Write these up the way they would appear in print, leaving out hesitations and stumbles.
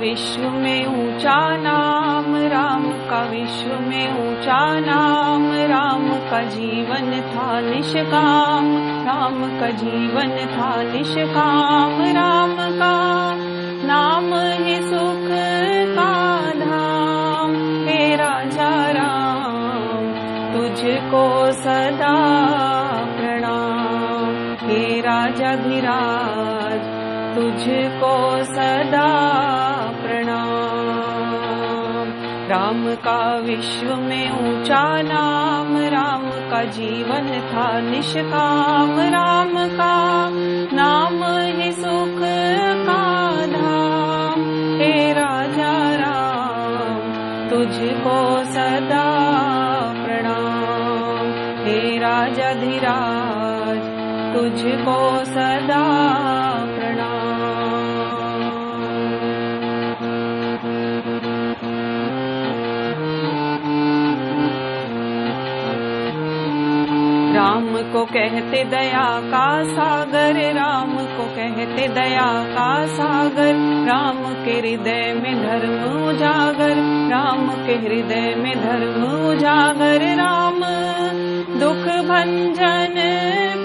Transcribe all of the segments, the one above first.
विश्व में ऊंचा नाम, राम का विश्व में ऊंचा नाम। राम का जीवन था निष्काम, राम का जीवन था निष्काम। राम का नाम ही सुख का धाम। हे राजा राम तुझको सदा प्रणाम। हे राजा धीराज तुझको सदा प्रणाम। राम का विश्व में ऊंचा नाम, राम का जीवन था निष्काम। राम का नाम ही सुख का धाम। हे राजा राम तुझको सदा प्रणाम। हे राजा धीराज तुझको सदा प्रणाम। राम को कहते दया का सागर, राम को कहते दया का सागर। राम के हृदय में धर्म उजागर, राम के हृदय में धर्म उजागर। राम दुख भंजन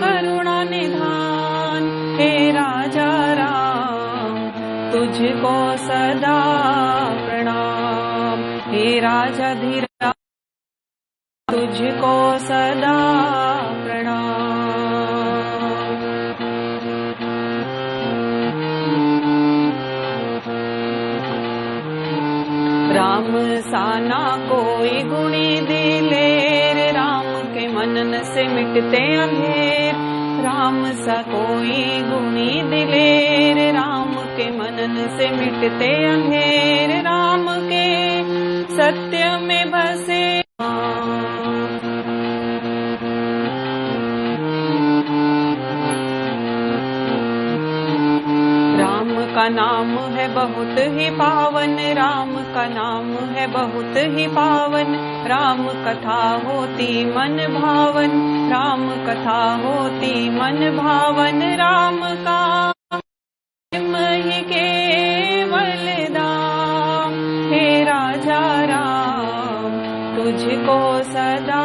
करुणा निधान। हे राजा राम तुझको सदा प्रणाम। हे राजा धीराज तुझको सदा प्रणाम। राम साना कोई गुणी दिलेर, राम के मनन से मिटते अंधेर। राम सा कोई गुणी दिलेर, राम के मनन से मिटते अंधेर। राम के सत्य में बसे का नाम है बहुत ही पावन, राम का नाम है बहुत ही पावन। राम कथा होती मन भावन, राम कथा होती मन भावन। राम का प्रेम ही केवल दाम। हे राजा राम तुझको सदा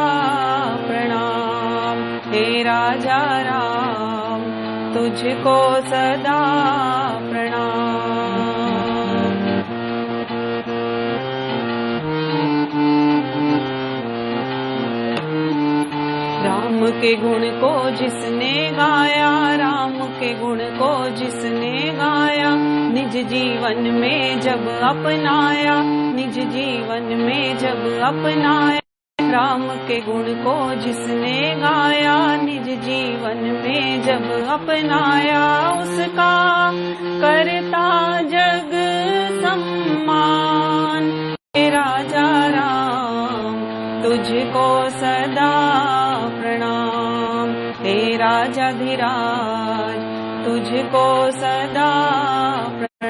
प्रणाम। हे राजा राम तुझको सदा प्रणाम। राम के गुण को जिसने गाया, राम के गुण को जिसने गाया। निज जीवन में जब अपनाया, निज जीवन में जब अपनाया। राम के गुण को जिसने गाया, निज जीवन में जब अपनाया। उसका करता जग सम्मान। हे राजा राम तुझको सदा प्रणाम। हे राजा धीराज तुझको सदा प्रणाम।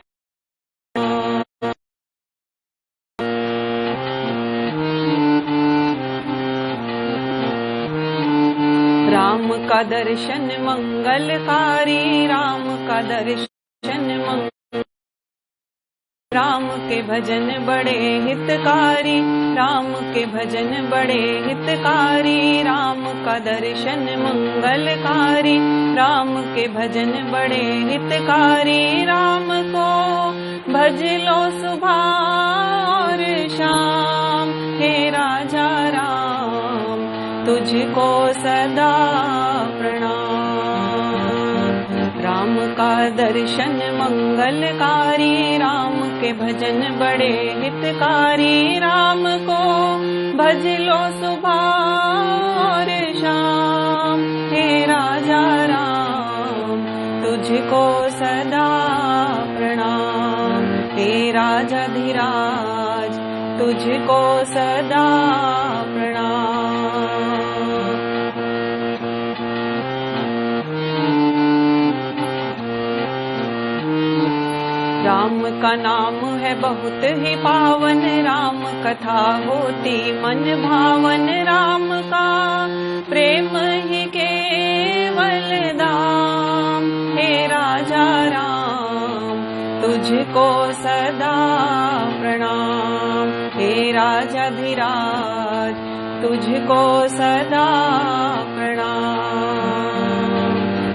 राम का दर्शन मंगलकारी, राम का दर्शन मंगल। राम के भजन बड़े हितकारी, राम के भजन बड़े हितकारी। राम का दर्शन मंगलकारी, राम के भजन बड़े हितकारी। राम को भज लो सुबह और शाम। हे राजा राम तुझको सदा प्रणाम। राम का दर्शन मंगलकारी, राम के भजन बड़े हितकारी। राम को भज लो सुबह और शाम। हे राजा राम तुझको सदा प्रणाम। हे राजा धीराज तुझको सदा प्रणाम। राम का नाम है बहुत ही पावन, राम कथा होती मन भावन। राम का प्रेम ही केवल दाम। हे राजा राम तुझ तुझको सदा प्रणाम। हे राजाधिराज तुझको सदा प्रणाम।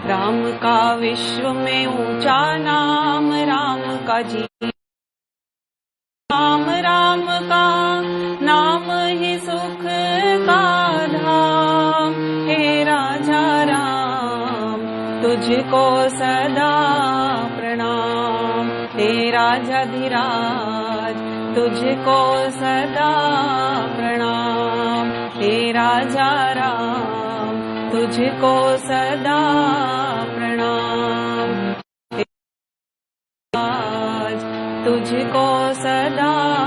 राम का विश्व में ऊंचा नाम, राम का जी राम का नाम ही सुख का धाम। हे राजा राम तुझको सदा प्रणाम। हे राजाधिराज तुझको सदा प्रणाम। हे राजा राम तुझको सदा प्रणाम। तुझको सदा